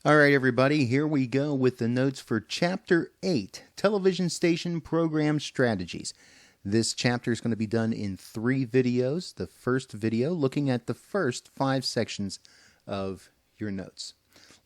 All right, everybody, here we go with the notes for Chapter 8, Television Station Program Strategies. This chapter is going to be done in 3 videos. The first video looking at the first 5 sections of your notes.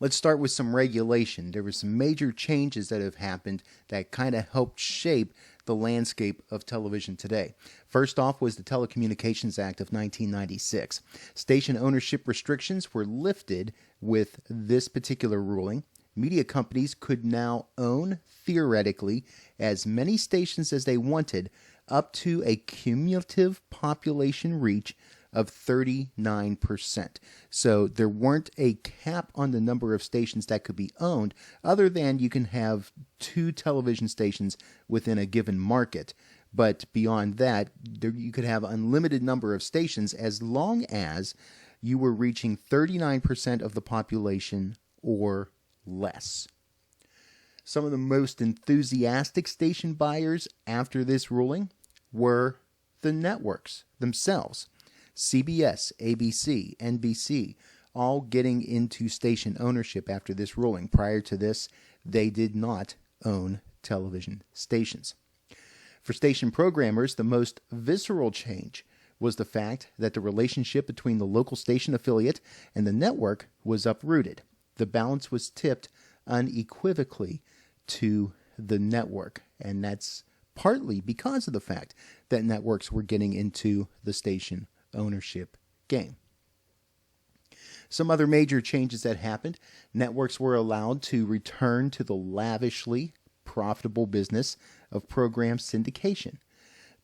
Let's start with some regulation. There were some major changes that have happened that kind of helped shape the landscape of television today. First off was the Telecommunications Act of 1996. Station ownership restrictions were lifted with this particular ruling. Media companies could now own, theoretically, as many stations as they wanted, up to a cumulative population reach of 39%. So there weren't a cap on the number of stations that could be owned, other than you can have 2 television stations within a given market. But beyond that, you could have unlimited number of stations as long as you were reaching 39% of the population or less. Some of the most enthusiastic station buyers after this ruling were the networks themselves. CBS, ABC, NBC, all getting into station ownership after this ruling. Prior to this, they did not own television stations. For station programmers, the most visceral change was the fact that the relationship between the local station affiliate and the network was uprooted. The balance was tipped unequivocally to the network, and that's partly because of the fact that networks were getting into the station ownership game. Some other major changes that happened: networks were allowed to return to the lavishly profitable business of program syndication.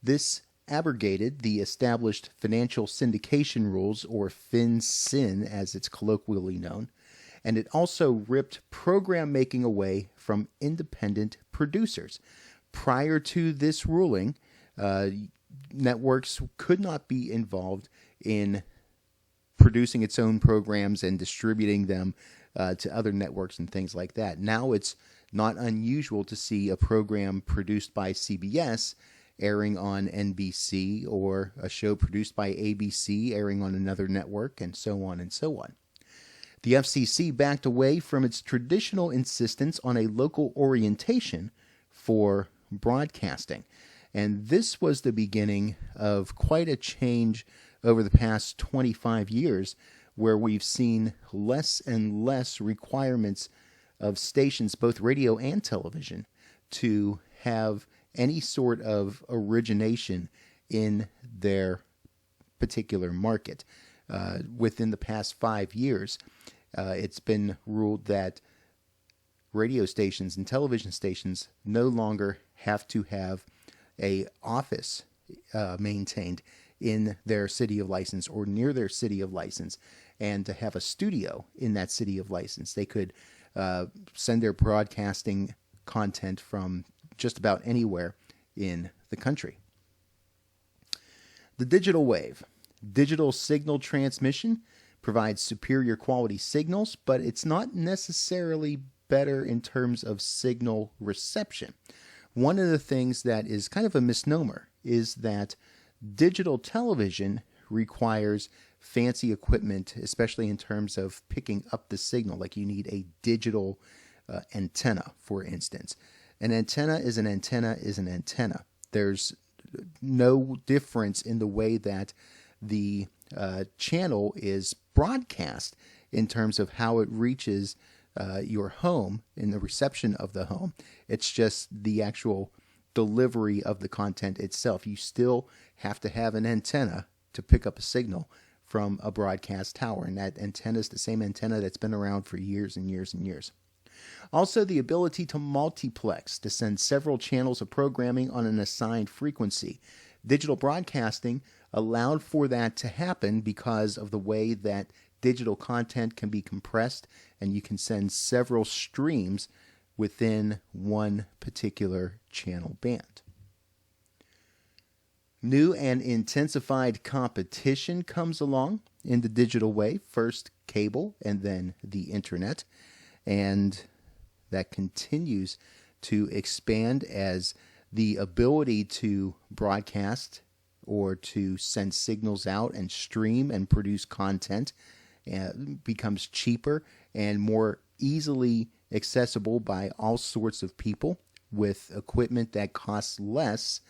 This abrogated the established financial syndication rules, or FinSyn as it's colloquially known, and it also ripped program making away from independent producers. Prior to this ruling, networks could not be involved in producing its own programs and distributing them to other networks and things like that. Now it's not unusual to see a program produced by CBS airing on NBC, or a show produced by ABC airing on another network, and so on and so on. The FCC backed away from its traditional insistence on a local orientation for broadcasting. And this was the beginning of quite a change over the past 25 years, where we've seen less and less requirements of stations, both radio and television, to have any sort of origination in their particular market. Within the past 5 years, it's been ruled that radio stations and television stations no longer have to have a office maintained in their city of license or near their city of license, and to have a studio in that city of license. They could send their broadcasting content from just about anywhere in the country. The digital wave. Digital signal transmission provides superior quality signals, but it's not necessarily better in terms of signal reception. One of the things that is kind of a misnomer is that digital television requires fancy equipment, especially in terms of picking up the signal. Like, you need a digital antenna, for instance. An antenna is an antenna is an antenna. There's no difference in the way that the channel is broadcast in terms of how it reaches your home in the reception of the home. It's just the actual delivery of the content itself. You still have to have an antenna to pick up a signal from a broadcast tower, and that antenna is the same antenna that's been around for years and years and years. Also, the ability to multiplex, to send several channels of programming on an assigned frequency. Digital broadcasting allowed for that to happen because of the way that digital content can be compressed, and you can send several streams within one particular channel band. New and intensified competition comes along in the digital way. First cable and then the internet. And that continues to expand as the ability to broadcast or to send signals out and stream and produce content becomes cheaper and more easily accessible by all sorts of people with equipment that costs less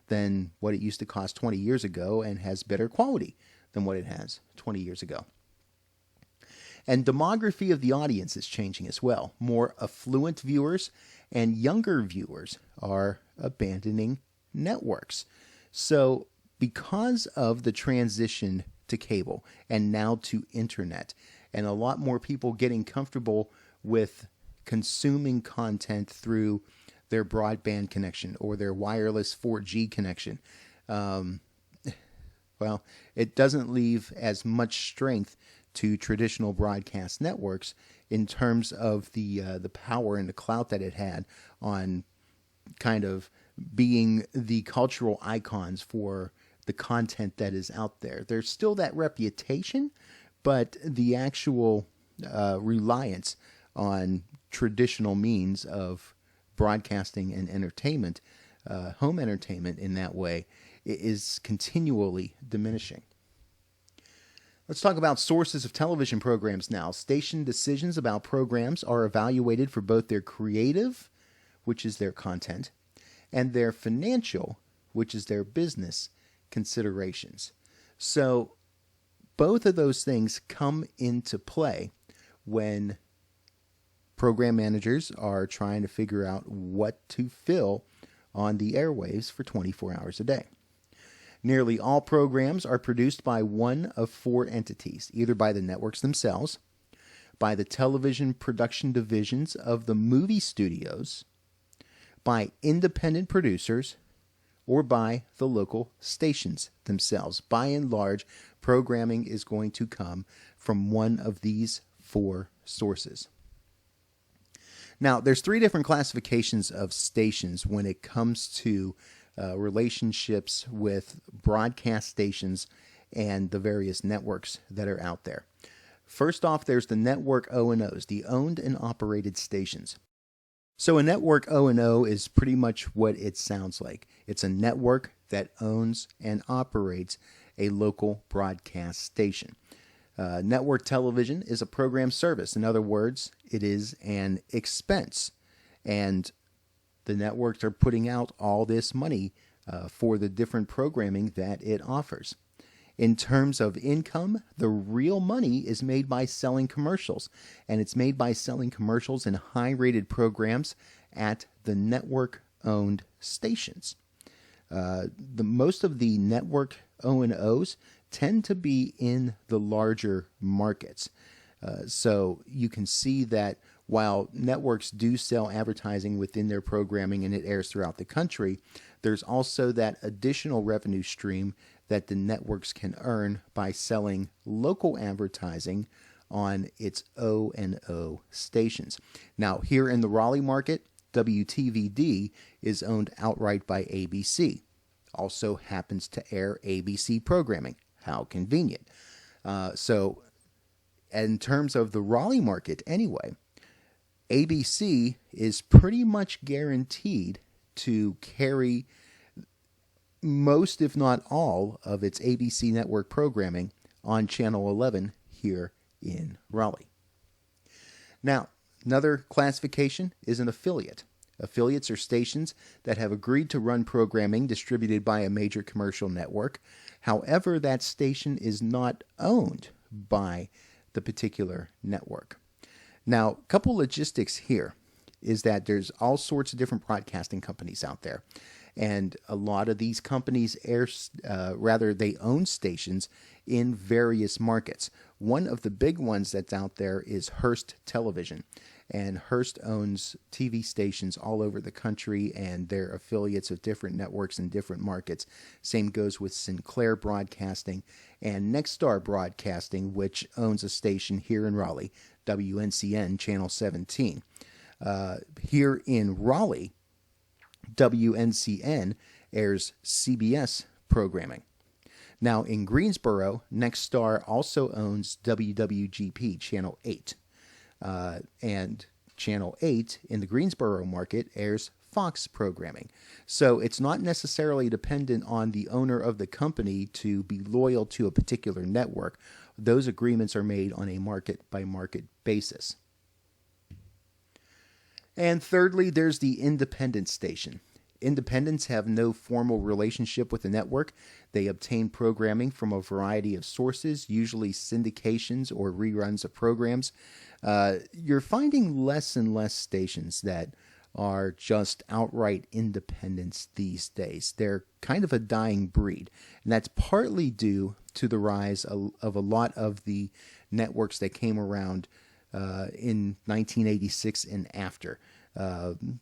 than what it used to cost 20 years ago and has better quality than what it has 20 years ago. And demography of the audience is changing as well. More affluent viewers and younger viewers are abandoning networks. So because of the transition to cable and now to internet, and a lot more people getting comfortable with consuming content through their broadband connection or their wireless 4G connection, well, it doesn't leave as much strength to traditional broadcast networks in terms of the power and the clout that it had on kind of being the cultural icons for the content that is out there. There's still that reputation, but the actual reliance on traditional means of broadcasting and entertainment, home entertainment in that way, is continually diminishing. Let's talk about sources of television programs now. Station decisions about programs are evaluated for both their creative, which is their content, and their financial, which is their business considerations. So both of those things come into play when program managers are trying to figure out what to fill on the airwaves for 24 hours a day. Nearly all programs are produced by one of four entities, either by the networks themselves, by the television production divisions of the movie studios, by independent producers, or by the local stations themselves. By and large, programming is going to come from one of these four sources. Now, there's three different classifications of stations when it comes to relationships with broadcast stations and the various networks that are out there. First off, there's the network O&Os, the owned and operated stations. So a network O&O is pretty much what it sounds like. It's a network that owns and operates a local broadcast station. Network television is a program service. In other words, it is an expense. And the networks are putting out all this money for the different programming that it offers. In terms of income, the real money is made by selling commercials, and it's made by selling commercials in high-rated programs at the network-owned stations. Most of the network O&Os tend to be in the larger markets. So you can see that while networks do sell advertising within their programming and it airs throughout the country, there's also that additional revenue stream that the networks can earn by selling local advertising on its O&O stations. Now, here in the Raleigh market, WTVD is owned outright by ABC. Also happens to air ABC programming. How convenient. So, in terms of the Raleigh market anyway, ABC is pretty much guaranteed to carry most, if not all, of its ABC network programming on Channel 11 here in Raleigh. Now, another classification is an affiliate. Affiliates are stations that have agreed to run programming distributed by a major commercial network. However, that station is not owned by the particular network. Now, a couple logistics here is that there's all sorts of different broadcasting companies out there. And a lot of these companies they own stations in various markets. One of the big ones that's out there is Hearst Television. And Hearst owns TV stations all over the country, and they're affiliates of different networks in different markets. Same goes with Sinclair Broadcasting and Nexstar Broadcasting, which owns a station here in Raleigh, WNCN Channel 17. Here in Raleigh, WNCN airs CBS programming. Now in Greensboro, Nexstar also owns WWGP Channel 8. And Channel 8 in the Greensboro market airs Fox programming. So it's not necessarily dependent on the owner of the company to be loyal to a particular network. Those agreements are made on a market-by-market basis. And thirdly, there's the independent station. Independents have no formal relationship with the network. They obtain programming from a variety of sources, usually syndications or reruns of programs. You're finding less and less stations that are just outright independents these days. They're kind of a dying breed. And that's partly due to the rise of a lot of the networks that came around in 1986 and after.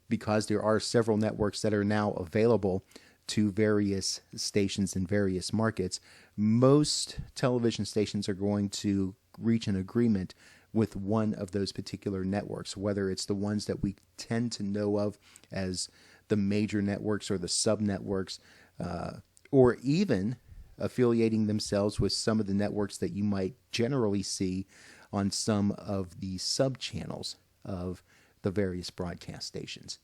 Because there are several networks that are now available to various stations in various markets, most television stations are going to reach an agreement with one of those particular networks, whether it's the ones that we tend to know of as the major networks or the sub-networks, or even affiliating themselves with some of the networks that you might generally see on some of the sub-channels of the various broadcast stations.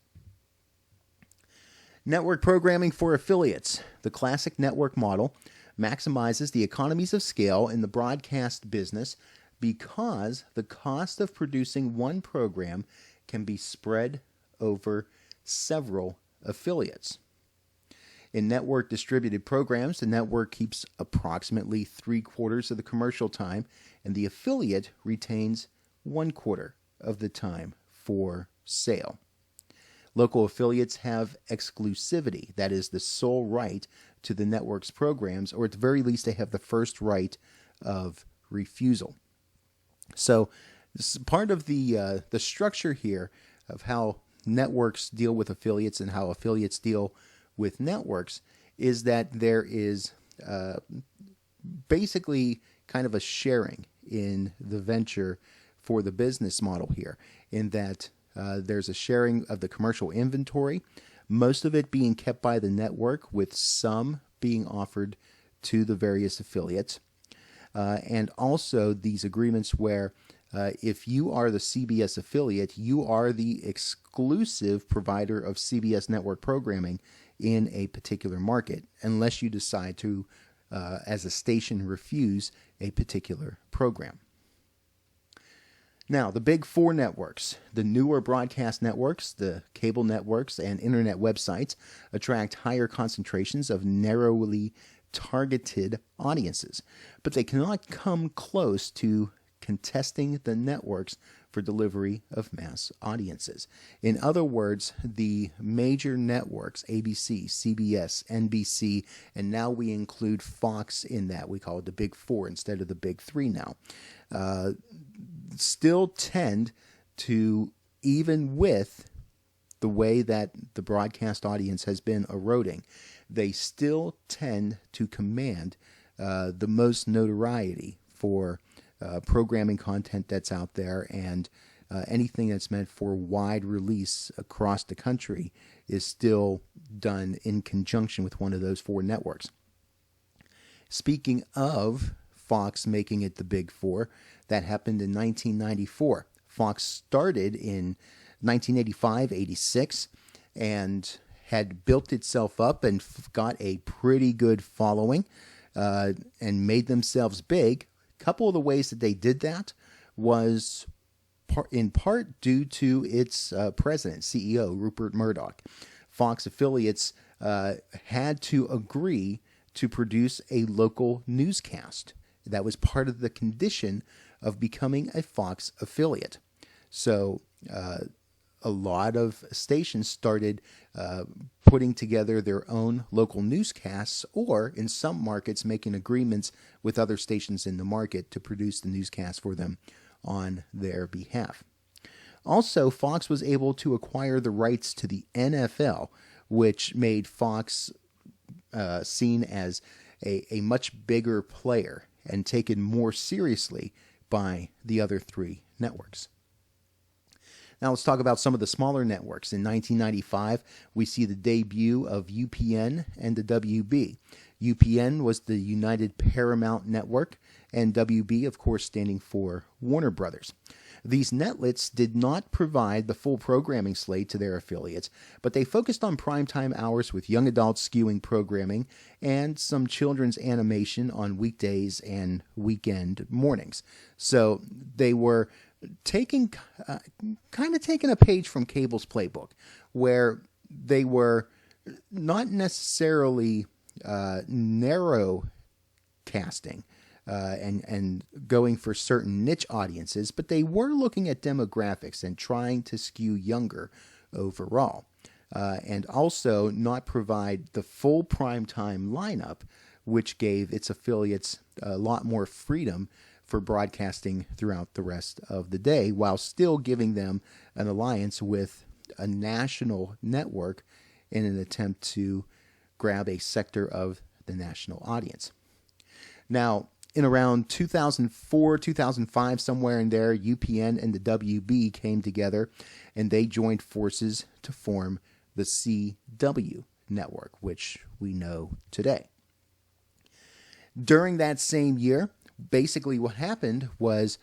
Network programming for affiliates. The classic network model maximizes the economies of scale in the broadcast business because the cost of producing one program can be spread over several affiliates. In network distributed programs, the network keeps approximately 3/4 of the commercial time, and the affiliate retains 1/4 of the time for sale. Local affiliates have exclusivity, that is, the sole right to the network's programs, or at the very least, they have the first right of refusal. So, this is part of the structure here of how networks deal with affiliates and how affiliates deal with networks is that there is basically kind of a sharing in the venture for the business model here, in that there's a sharing of the commercial inventory, most of it being kept by the network, with some being offered to the various affiliates. And also these agreements where if you are the CBS affiliate, you are the exclusive provider of CBS network programming in a particular market, unless you decide to, as a station, refuse a particular program. Now, the big four networks, the newer broadcast networks, the cable networks, and internet websites attract higher concentrations of narrowly targeted audiences, but they cannot come close to contesting the networks for delivery of mass audiences. In other words, the major networks, ABC, CBS, NBC, and now we include Fox in that. We call it the big four instead of the big three now. Still tend to, even with the way that the broadcast audience has been eroding, they still tend to command the most notoriety for programming content that's out there, and anything that's meant for wide release across the country is still done in conjunction with one of those four networks. Speaking of Fox making it the big four, that happened in 1994. Fox started in 1985-86 and had built itself up and got a pretty good following and made themselves big. A couple of the ways that they did that was in part due to its president, CEO, Rupert Murdoch. Fox affiliates had to agree to produce a local newscast. That was part of the condition of becoming a Fox affiliate. So a lot of stations started putting together their own local newscasts, or in some markets making agreements with other stations in the market to produce the newscast for them on their behalf. Also, Fox was able to acquire the rights to the NFL, which made Fox seen as a much bigger player and taken more seriously by the other three networks. Now let's talk about some of the smaller networks. In 1995, we see the debut of UPN and the WB. UPN was the United Paramount Network, and WB, of course, standing for Warner Brothers. These netlets did not provide the full programming slate to their affiliates, but they focused on primetime hours with young adults skewing programming and some children's animation on weekdays and weekend mornings. So they were taking kind of taking a page from cable's playbook, where they were not necessarily narrow casting and going for certain niche audiences, but they were looking at demographics and trying to skew younger overall, and also not provide the full primetime lineup, which gave its affiliates a lot more freedom for broadcasting throughout the rest of the day, while still giving them an alliance with a national network in an attempt to grab a sector of the national audience. Now, in around 2004, 2005, somewhere in there, UPN and the WB came together and they joined forces to form the CW network, which we know today. During that same year, basically what happened was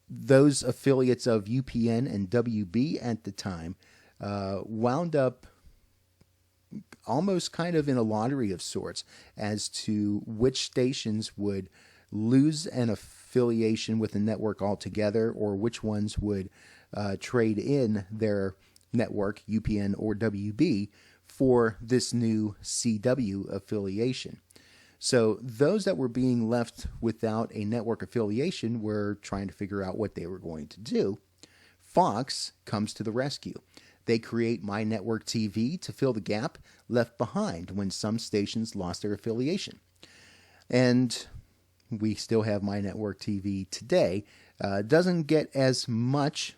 those affiliates of UPN and WB at the time wound up almost kind of in a lottery of sorts as to which stations would lose an affiliation with the network altogether, or which ones would trade in their network, UPN or WB, for this new CW affiliation. So those that were being left without a network affiliation were trying to figure out what they were going to do. Fox comes to the rescue. They create My Network TV to fill the gap left behind when some stations lost their affiliation. And we still have My Network TV today. Doesn't get as much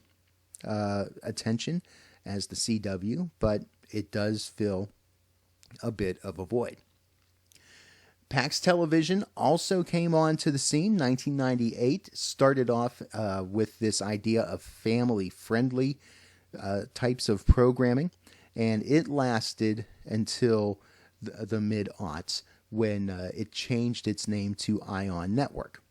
attention as the CW, but it does fill a bit of a void. PAX Television also came onto the scene. 1998 started off with this idea of family-friendly types of programming, and it lasted until the mid-aughts when it changed its name to ION Network.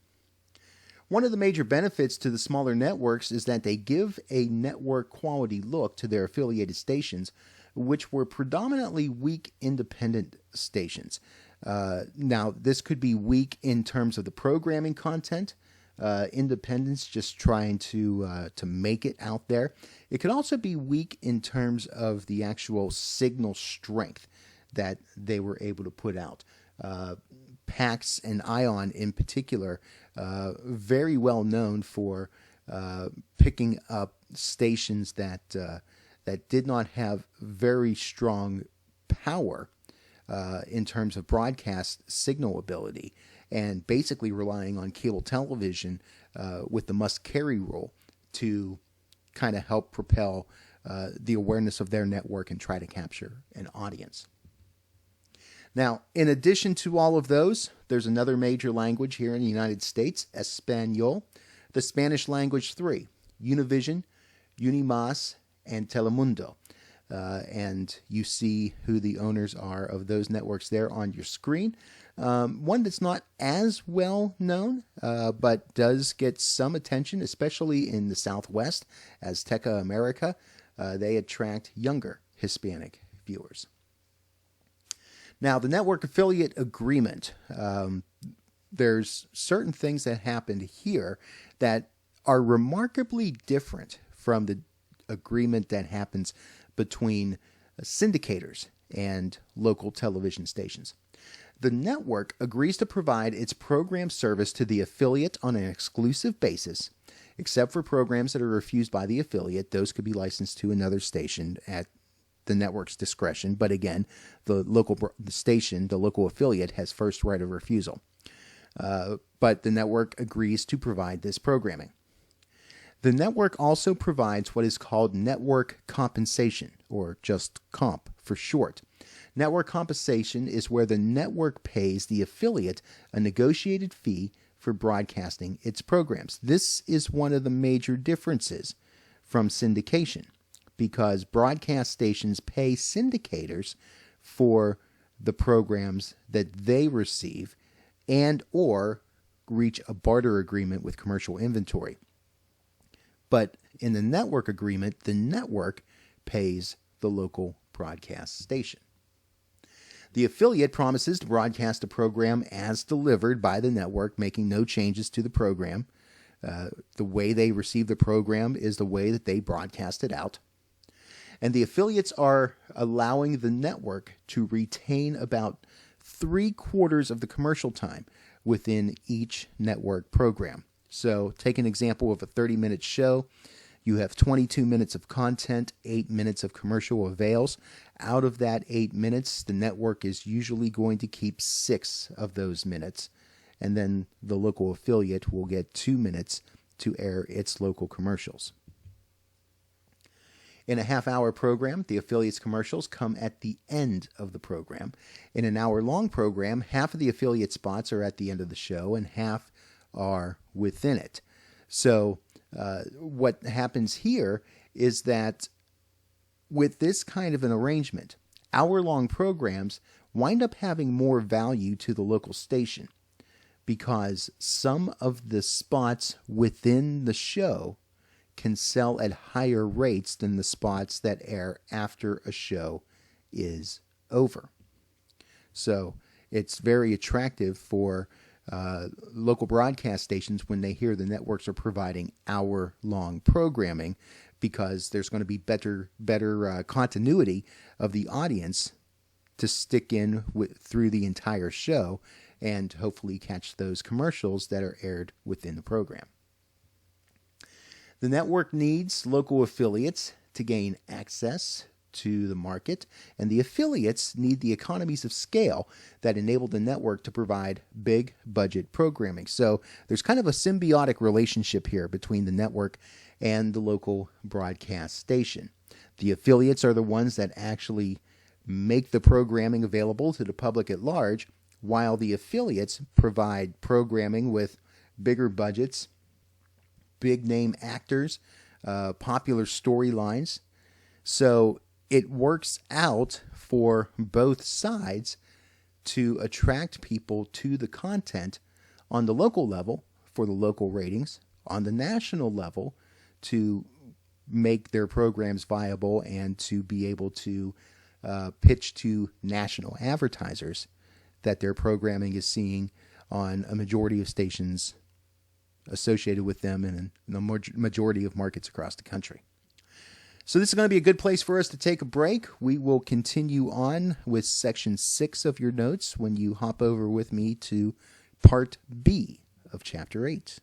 One of the major benefits to the smaller networks is that they give a network quality look to their affiliated stations, which were predominantly weak independent stations. Now, this could be weak in terms of the programming content, independents just trying to make it out there. It could also be weak in terms of the actual signal strength that they were able to put out. PAX and ION in particular, very well known for picking up stations that did not have very strong power in terms of broadcast signal ability, and basically relying on cable television with the must-carry rule to kind of help propel the awareness of their network and try to capture an audience. Now, in addition to all of those, there's another major language here in the United States, Espanol, the Spanish language 3, Univision, Unimas, and Telemundo. And you see who the owners are of those networks there on your screen. One that's not as well known, but does get some attention, especially in the Southwest, Azteca America. They attract younger Hispanic viewers. Now, the network affiliate agreement, there's certain things that happened here that are remarkably different from the agreement that happens between syndicators and local television stations. The network agrees to provide its program service to the affiliate on an exclusive basis, except for programs that are refused by the affiliate. Those could be licensed to another station at the network's discretion, but again, the station, the local affiliate, has first right of refusal. But the network agrees to provide this programming. The network also provides what is called network compensation, or just comp for short. Network compensation is where the network pays the affiliate a negotiated fee for broadcasting its programs. This is one of the major differences from syndication, because broadcast stations pay syndicators for the programs that they receive and or reach a barter agreement with commercial inventory. But in the network agreement, the network pays the local broadcast station. The affiliate promises to broadcast a program as delivered by the network, making no changes to the program. The way they receive the program is the way that they broadcast it out. And the affiliates are allowing the network to retain about 3/4 of the commercial time within each network program. So take an example of a 30-minute show. You have 22 minutes of content, 8 minutes of commercial avails. Out of that 8 minutes, the network is usually going to keep 6 of those minutes. And then the local affiliate will get 2 minutes to air its local commercials. In a half-hour program, the affiliate's commercials come at the end of the program. In an hour-long program, half of the affiliate spots are at the end of the show and half are within it. So what happens here is that with this kind of an arrangement, hour-long programs wind up having more value to the local station because some of the spots within the show can sell at higher rates than the spots that air after a show is over. So it's very attractive for local broadcast stations when they hear the networks are providing hour-long programming because there's going to be better continuity of the audience to stick in through the entire show and hopefully catch those commercials that are aired within the program. The network needs local affiliates to gain access to the market, and the affiliates need the economies of scale that enable the network to provide big budget programming. So there's kind of a symbiotic relationship here between the network and the local broadcast station. The affiliates are the ones that actually make the programming available to the public at large, while the affiliates provide programming with bigger budgets, big name actors, popular storylines. So it works out for both sides to attract people to the content on the local level for the local ratings, on the national level to make their programs viable and to be able to pitch to national advertisers that their programming is seeing on a majority of stations associated with them in a majority of markets across the country. So this is going to be a good place for us to take a break. We will continue on with section 6 of your notes when you hop over with me to part B of chapter 8.